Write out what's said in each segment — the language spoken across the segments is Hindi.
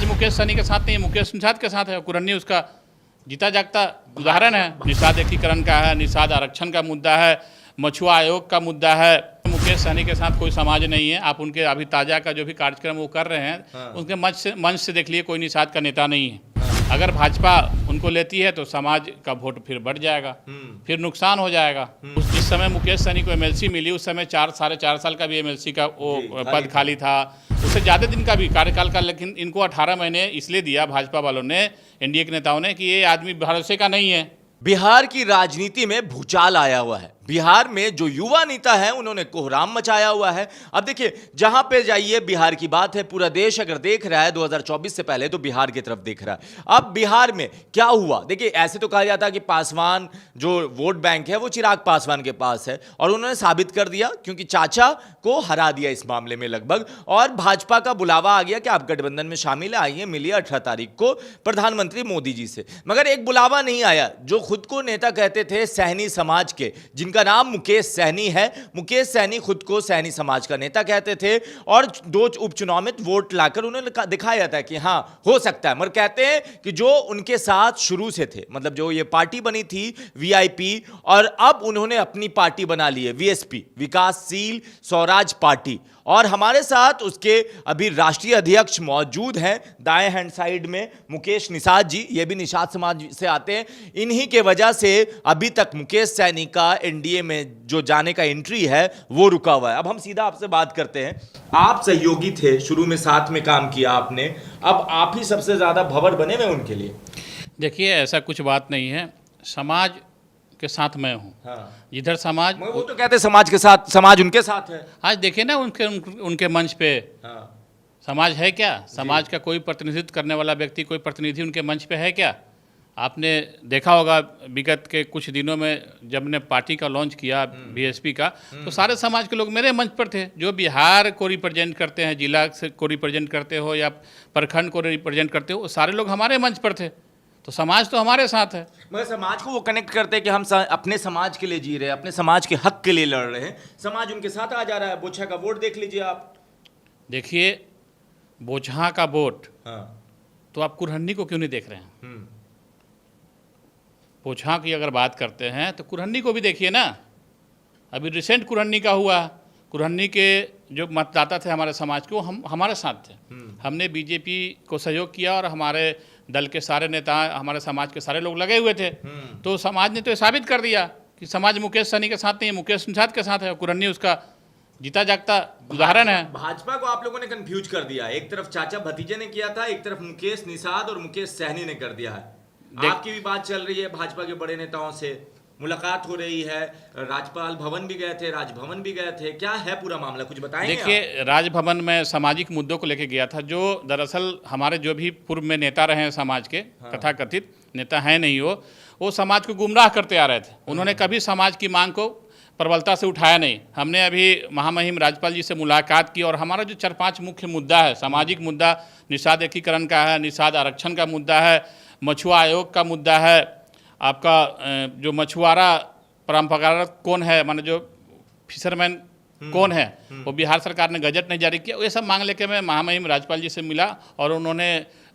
समाज मुकेश सहनी के साथ नहीं है, मुकेश निषाद के साथ है। कुरन्नी उसका जीता जागता उदाहरण है। निषाद एकीकरण का है, निषाद आरक्षण का मुद्दा है, मछुआ आयोग का मुद्दा है। मुकेश सहनी के साथ कोई समाज नहीं है। आप उनके अभी ताज़ा का जो भी कार्यक्रम वो कर रहे हैं, उनके मंच से देख लिए कोई निषाद का नेता नहीं है। अगर भाजपा उनको लेती है तो समाज का वोट फिर बढ़ जाएगा, फिर नुकसान हो जाएगा। जिस समय मुकेश सहनी को एमएलसी मिली उस समय 4-4.5 साल का भी एमएलसी का वो पद खाली था, उससे ज़्यादा दिन का भी कार्यकाल का। लेकिन इनको 18 महीने इसलिए दिया भाजपा वालों ने, एनडीए के नेताओं ने, कि ये आदमी भरोसे का नहीं है। बिहार की राजनीति में भूचाल आया हुआ है। बिहार में जो युवा नेता है उन्होंने कोहराम मचाया हुआ है। अब देखिए, जहां पे जाइए बिहार की बात है। पूरा देश अगर देख रहा है 2024 से पहले तो बिहार की तरफ देख रहा है। अब बिहार में क्या हुआ, देखिए, ऐसे तो कहा जाता है कि पासवान जो वोट बैंक है वो चिराग पासवान के पास है, और उन्होंने साबित कर दिया क्योंकि चाचा को हरा दिया इस मामले में लगभग। और भाजपा का बुलावा आ गया कि आप गठबंधन में शामिल आइए, मिलिए 18 तारीख को प्रधानमंत्री मोदी जी से। मगर एक बुलावा नहीं आया। जो खुद को नेता कहते थे सहनी समाज के, जिनका नाम मुकेश सहनी है, मुकेश सहनी खुद को सहनी समाज का नेता कहते थे, और 2 उपचुनाव में वोट लाकर उन्होंने दिखाया था कि हाँ हो सकता है। मगर कहते हैं कि जो उनके साथ शुरू से थे, मतलब जो ये पार्टी बनी थी वीआईपी, और अब उन्होंने अपनी पार्टी बना ली है वीएसपी, विकासशील स्वराज पार्टी। और हमारे साथ उसके अभी राष्ट्रीय अध्यक्ष मौजूद हैं दाएं हैंड साइड में, मुकेश निषाद जी। ये भी निषाद समाज से आते हैं। इन्हीं के वजह से अभी तक मुकेश सहनी का एनडीए में जो जाने का एंट्री है वो रुका हुआ है। अब हम सीधा आपसे बात करते हैं। आप सहयोगी थे, शुरू में साथ में काम किया आपने, अब आप ही सबसे ज्यादा भंवर बने हुए उनके लिए। देखिए, ऐसा कुछ बात नहीं है। समाज के साथ मैं हूँ। हाँ। जिधर समाज, वो तो कहते समाज के साथ, समाज उनके साथ है। आज देखिए ना उनके मंच पे समाज है क्या? समाज का कोई प्रतिनिधित्व करने वाला व्यक्ति, कोई प्रतिनिधि उनके मंच पे है क्या? आपने देखा होगा विगत के कुछ दिनों में जब ने पार्टी का लॉन्च किया बीएसपी का, तो सारे समाज के लोग मेरे मंच पर थे। जो बिहार को रिप्रेजेंट करते हैं, जिला को रिप्रेजेंट करते हो या प्रखंड को रिप्रेजेंट करते हो, वो सारे लोग हमारे मंच पर थे। तो समाज तो हमारे साथ है। मगर समाज को वो कनेक्ट करते हैं कि हम अपने समाज के लिए जी रहे हैं, अपने समाज के हक के लिए लड़ रहे हैं। समाज उनके साथ आ जा रहा है। बोचहा का वोट देख लीजिए आप। देखिए, बोचहा का वोट, हाँ। तो आप कुरहन्नी को क्यों नहीं देख रहे हैं? बोचहा की अगर बात करते हैं तो कुरहन्नी को भी देखिए ना। अभी रिसेंट कुरहन्नी का हुआ। कुरहन्नी के जो मतदाता थे हमारे समाज के, वो हमारे साथ थे। हमने बीजेपी को सहयोग किया और हमारे दल के सारे नेता, हमारे समाज के सारे लोग लगे हुए थे। तो समाज ने तो ये साबित कर दिया कि समाज मुकेश सहनी के साथ नहीं है, मुकेश निषाद के साथ है। कुरहन्नी उसका जीता जागता उदाहरण है। भाजपा को आप लोगों ने कंफ्यूज कर दिया। एक तरफ चाचा भतीजे ने किया था, एक तरफ मुकेश निषाद और मुकेश सहनी ने कर दिया है। आपकी भी बात चल रही है भाजपा के बड़े नेताओं से, मुलाकात हो रही है, राज्यपाल भवन भी गए थे, राजभवन भी गए थे। क्या है पूरा मामला, कुछ बताएंगे? देखिए, राजभवन में सामाजिक मुद्दों को लेकर गया था, जो दरअसल हमारे जो भी पूर्व में नेता रहे हैं समाज के, तथाकथित नेता हैं नहीं, वो समाज को गुमराह करते आ रहे थे। उन्होंने कभी समाज की मांग को प्रबलता से उठाया नहीं। हमने अभी महामहिम राज्यपाल जी से मुलाकात की, और हमारा जो 4-5 मुख्य मुद्दा है, सामाजिक मुद्दा, निषाद एकीकरण का है, निषाद आरक्षण का मुद्दा है, मछुआ आयोग का मुद्दा है, आपका जो मछुआरा परंपरागत कौन है, माने जो फिशरमैन कौन है, वो बिहार सरकार ने गजट नहीं जारी किया। ये सब मांग लेके मैं महामहिम राज्यपाल जी से मिला, और उन्होंने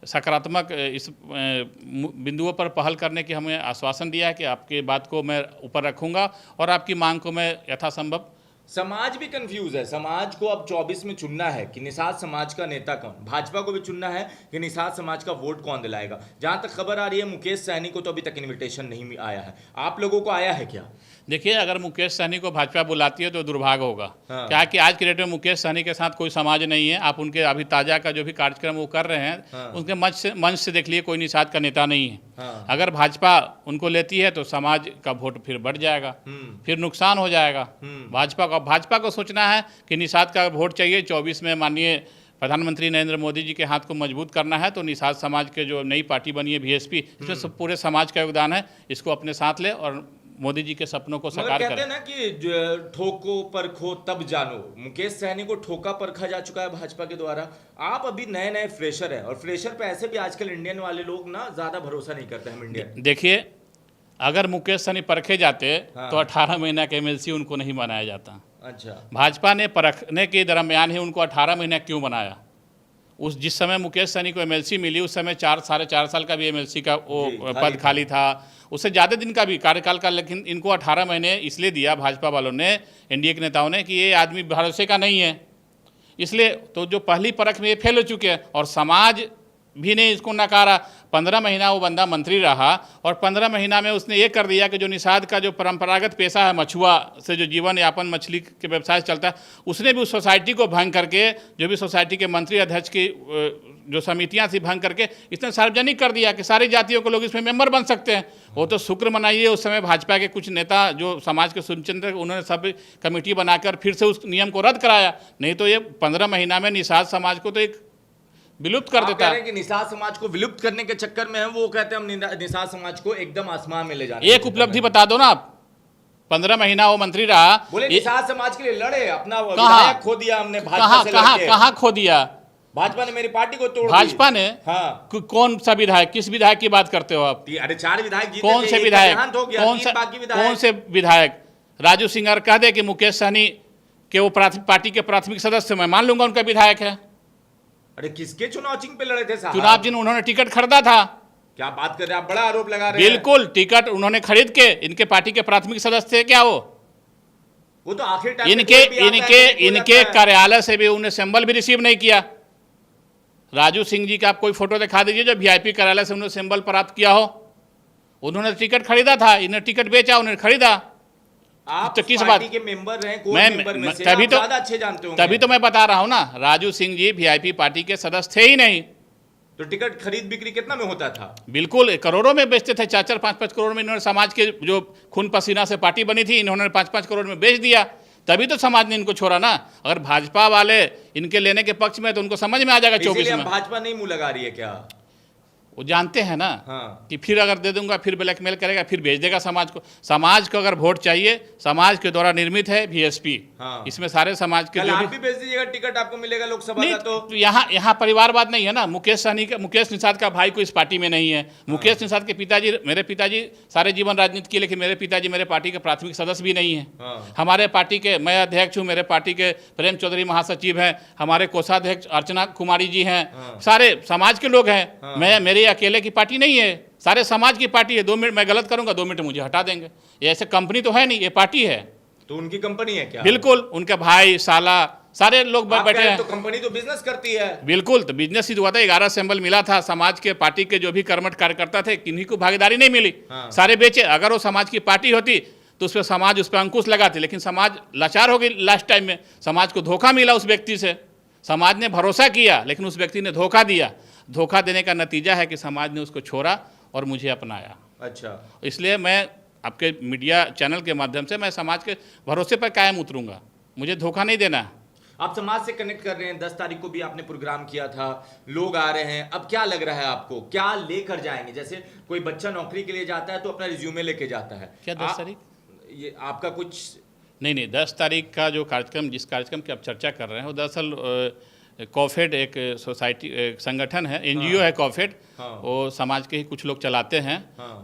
सकारात्मक इस बिंदुओं पर पहल करने की हमें आश्वासन दिया है कि आपकी बात को मैं ऊपर रखूंगा और आपकी मांग को मैं यथासंभव। समाज भी कंफ्यूज है। समाज को अब 24 में चुनना है कि निषाद समाज का नेता कौन। भाजपा को भी चुनना है कि निषाद समाज का वोट कौन दिलाएगा। जहां तक खबर आ रही है मुकेश सहनी को तो अभी तक इनविटेशन नहीं आया है। आप लोगों को आया है क्या? देखिए, अगर मुकेश सहनी को भाजपा बुलाती है तो दुर्भाग्य होगा। क्या कि आज की डेट में मुकेश सहनी के साथ कोई समाज नहीं है। आप उनके अभी ताज़ा का जो भी कार्यक्रम वो कर रहे हैं, उनके मंच से देख लिए कोई निषाद का नेता नहीं है। अगर भाजपा उनको लेती है तो समाज का वोट फिर बढ़ जाएगा, फिर नुकसान हो जाएगा। भाजपा को सोचना है कि निषाद का वोट चाहिए 24 में। माननीय प्रधानमंत्री नरेंद्र मोदी जी के हाथ को मजबूत करना है, तो निषाद समाज के जो नई पार्टी बनी है बीएसपी, इसमें पूरे समाज का योगदान है। इसको अपने साथ ले और मोदी जी के सपनों को साकार करें। कहते हैं ना कि ठोको परखो तब जानो। मुकेश सहनी को ठोका परखा जा चुका है भाजपा के द्वारा। आप अभी नए नए फ्रेशर हैं, और फ्रेशर पे ऐसे भी आजकल इंडियन वाले लोग ना ज्यादा भरोसा नहीं करते हम इंडियन। देखिए, अगर मुकेश सहनी परखे जाते तो 18 महीना के एमएलसी उनको नहीं बनाया जाता। अच्छा, भाजपा ने परखने के दरमियान ही उनको 18 महीना क्यों बनाया? उस जिस समय मुकेश सहनी को एमएलसी मिली उस समय 4.5 साल का भी एमएलसी का वो पद खाली था, उससे ज़्यादा दिन का भी कार्यकाल का, लेकिन इनको 18 महीने इसलिए दिया भाजपा वालों ने, एनडीए के नेताओं ने, कि ये आदमी भरोसे का नहीं है। इसलिए तो जो पहली परख में ये फेल हो चुके हैं और समाज भी ने इसको नकारा। 15 महीना वो बंदा मंत्री रहा और 15 महीना में उसने ये कर दिया कि जो निषाद का जो परंपरागत पेशा है, मछुआ से जो जीवन यापन मछली के व्यवसाय से चलता है, उसने भी उस सोसाइटी को भंग करके, जो भी सोसाइटी के मंत्री अध्यक्ष की जो समितियां थी भंग करके इसने सार्वजनिक कर दिया कि सारी जातियों के लोग इसमें मेंबर बन सकते हैं। वो तो शुक्र मनाइए उस समय भाजपा के कुछ नेता जो समाज के सुचिंतक, उन्होंने सब कमेटी बनाकर फिर से उस नियम को रद्द कराया, नहीं तो ये 15 महीना में निषाद समाज को तो एक विलुप्त कर देता है। कि निषाद समाज को विलुप्त करने के चक्कर में हम वो कहते हैं हम निषाद समाज को एकदम आसमान में ले जा रहे हैं। एक उपलब्धि बता दो ना आप, 15 महीना वो मंत्री रहा, बोले निषाद समाज के लिए लड़े, अपना विधायक खो दिया हमने भाजपा से लड़के। कहाँ खो दिया? भाजपा ने मेरी पार्टी को तोड़ दी। भाजपा ने? हाँ। कौन सा विधायक, किस विधायक की बात करते हो आप? अरे 4 विधायक जीते, कौन से विधायक? कौन से विधायक? राजू सिंह कह दे कि मुकेश सहनी के वो पार्टी के प्राथमिक सदस्य, मैं मान लूंगा उनका विधायक है। अरे किसके चुनाव चिन्ह पे लड़े थे साहब? चुनाव चिन्ह उन्होंने टिकट खरीदा था। क्या बात कर रहे हैं आप, बड़ा आरोप लगा रहे हैं। बिल्कुल, टिकट उन्होंने खरीद के, इनके पार्टी के प्राथमिक सदस्य थे क्या वो तो आखिर टाइम इनके कार्यालय से भी उन्हें सिंबल भी रिसीव नहीं किया। राजू सिंह जी का आप कोई फोटो दिखा दीजिए जो वीआईपी कार्यालय से उन्होंने सिंबल प्राप्त किया हो। उन्होंने टिकट खरीदा था, इन्हें टिकट बेचा, उन्होंने खरीदा। आप तो किस बात के मेंबर हैं, कोर मेंबर में से तभी आप ज्यादा अच्छे जानते होंगे। तभी तो मैं बता रहा हूं ना, राजू सिंह जी वीआईपी पार्टी के सदस्य थे ही नहीं। तो टिकट खरीद बिक्री कितना में होता था? बिल्कुल करोड़ों में बेचते थे, 4-4, 5-5 करोड़ में। इन्होंने समाज के जो खून पसीना से पार्टी बनी थी, इन्होंने 5-5 करोड़ में बेच दिया, तभी तो समाज ने इनको छोड़ा ना। अगर भाजपा वाले इनके लेने के पक्ष में तो उनको समझ में आ जाएगा 24 में। भाजपा नहीं मुंह लगा रही है क्या? वो जानते हैं ना। हाँ। कि फिर अगर दे दूंगा फिर ब्लैकमेल करेगा, फिर भेज देगा समाज को। समाज को अगर वोट चाहिए, समाज के द्वारा निर्मित है वीएसपी। हाँ। इसमें सारे समाज के आप भी भेज दीजिएगा, टिकट आपको मिलेगा लोकसभा का। तो यहाँ परिवारवाद नहीं है ना। मुकेश सहनी का, मुकेश निषाद का भाई को इस पार्टी में नहीं है। मुकेश निषाद के पिताजी, मेरे पिताजी सारे जीवन राजनीति किए, लेकिन मेरे पिताजी मेरे पार्टी के प्राथमिक सदस्य भी नहीं है। हमारे पार्टी के, मैं अध्यक्ष हूँ, मेरे पार्टी के प्रेम चौधरी महासचिव हैं, हमारे कोषाध्यक्ष अर्चना कुमारी जी हैं, सारे समाज के लोग हैं। मैं, मेरी अकेले की पार्टी नहीं है, सारे समाज की पार्टी है। 2 मिनट मैं गलत करूंगा, 2 मिनट मुझे हटा देंगे। ये ऐसे कंपनी तो है नहीं, ये पार्टी है। तो उनकी कंपनी है क्या? बिल्कुल, उनके भाई, साला, सारे लोग बैठे हैं। तो कंपनी तो बिजनेस करती है। बिल्कुल, तो बिजनेस ही हुआ था। 11 सिंबल मिला था, समाज के पार्टी के जो भी कर्मठ कार्यकर्ता थे, किन्हीं को भागीदारी नहीं मिली। सारे बेचे। अगर वो समाज की पार्टी होती तो उस पर समाज उस पर अंकुश लगाती, लेकिन समाज लाचार हो गई। लास्ट टाइम में समाज को धोखा मिला उस व्यक्ति से। समाज ने भरोसा किया, लेकिन उस व्यक्ति ने धोखा दिया। धोखा देने का नतीजा है कि समाज ने उसको छोड़ा और मुझे अपनाया। अच्छा, इसलिए मैं आपके मीडिया चैनल के माध्यम से मैं समाज के भरोसे पर कायम उतरूंगा। मुझे धोखा नहीं देना। आप समाज से कनेक्ट कर रहे हैं। 10 तारीख को भी आपने प्रोग्राम किया था, लोग आ रहे हैं। अब क्या लग रहा है आपको, क्या लेकर जाएंगे? जैसे कोई बच्चा नौकरी के लिए जाता है तो अपना रिज्यूमे लेके जाता है। क्या 10 तारीख? ये आपका कुछ नहीं, 10 तारीख का जो कार्यक्रम, जिस कार्यक्रम की आप चर्चा कर रहे हैं, वो दरअसल कॉफेड एक सोसाइटी, एक संगठन है, एनजीओ है कॉफेड। वो समाज के ही कुछ लोग चलाते हैं।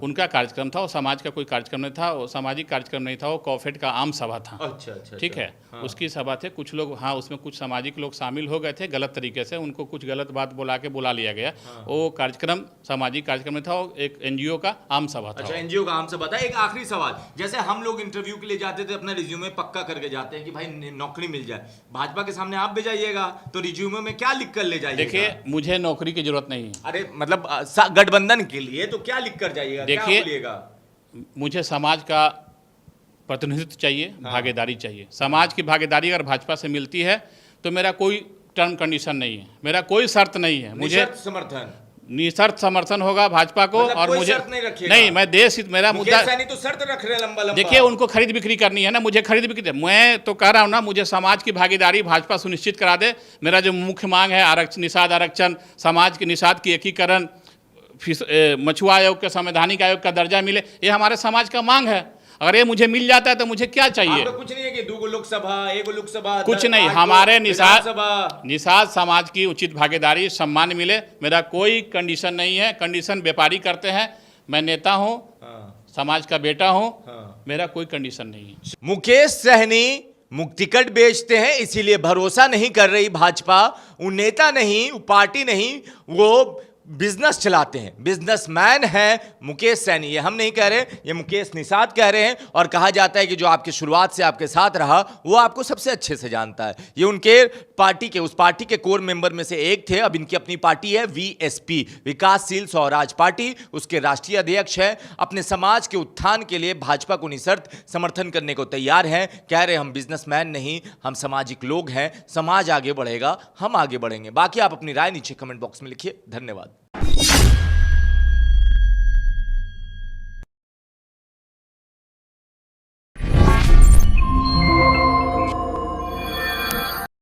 उनका कार्यक्रम था। वो समाज का कोई कार्यक्रम नहीं था, वो सामाजिक कार्यक्रम नहीं था, वो कॉफेड का आम सभा था। अच्छा, ठीक है। उसकी सभा थे, कुछ लोग, हाँ, उसमें कुछ सामाजिक लोग शामिल हो गए थे गलत तरीके से। उनको कुछ गलत बात बुला लिया गया। वो कार्यक्रम सामाजिक कार्यक्रम नहीं था, वो एक एनजीओ का आम सभा था। अच्छा, एनजीओ का आम सभा था। एक आखिरी सवाल, जैसे हम लोग इंटरव्यू के लिए जाते थे, अपना रिज्यूमे पक्का करके जाते हैं कि भाई नौकरी मिल जाए। भाजपा के सामने आप भी जाइएगा तो रिज्यूमे में क्या लिख कर ले जाइएगा? देखिए, मुझे नौकरी की जरूरत नहीं है। अरे मतलब गठबंधन के लिए तो क्या लिख कर जाइएगा? देखिए, मुझे समाज का प्रतिनिधित्व चाहिए, भागीदारी चाहिए। समाज की भागीदारी अगर भाजपा से मिलती है तो मेरा कोई टर्म कंडीशन नहीं है, मेरा कोई शर्त नहीं है। मुझे निशर्त समर्थन होगा भाजपा को। मतलब और मुझे नहीं, मैं देश हित, मेरा मुद्दा तो शर्त रख रहे लंबा। देखिए, उनको खरीद बिक्री करनी है ना, मुझे खरीद बिक्री। मैं तो कह रहा हूँ ना, मुझे समाज की भागीदारी भाजपा सुनिश्चित करा दे। मेरा जो मुख्य मांग है, आरक्षण, निषाद आरक्षण, समाज के निषाद की एकीकरण, मछुआ आयोग के संवैधानिक आयोग का दर्जा मिले, ये हमारे समाज का मांग है। अगर ये मुझे मिल जाता है तो मुझे क्या चाहिए? कुछ नहीं है कि 2 लोकसभा, 1 लोकसभा, कुछ नहीं। हमारे निषाद समाज की उचित भागीदारी, सम्मान मिले, मेरा कोई कंडीशन नहीं है। कंडीशन व्यापारी करते हैं। मैं नेता हूँ, समाज का बेटा हूँ, मेरा कोई कंडीशन नहीं है। मुकेश सहनी टिकट बेचते हैं, इसीलिए भरोसा नहीं कर रही भाजपा। वो नेता नहीं, वो पार्टी नहीं, वो बिजनेस चलाते हैं, बिजनेसमैन है मुकेश सैनी। ये हम नहीं कह रहे, ये मुकेश निषाद कह रहे हैं। और कहा जाता है कि जो आपकी शुरुआत से आपके साथ रहा वो आपको सबसे अच्छे से जानता है। ये उनके पार्टी के, उस पार्टी के कोर मेंबर में से एक थे। अब इनकी अपनी पार्टी है वीएसपी, विकासशील स्वराज पार्टी। उसके राष्ट्रीय अध्यक्ष है। अपने समाज के उत्थान के लिए भाजपा को निःशर्त समर्थन करने को तैयार हैं। कह रहे हम बिजनेसमैन नहीं, हम सामाजिक लोग हैं। समाज आगे बढ़ेगा, हम आगे बढ़ेंगे। बाकी आप अपनी राय नीचे कमेंट बॉक्स में लिखिए। धन्यवाद।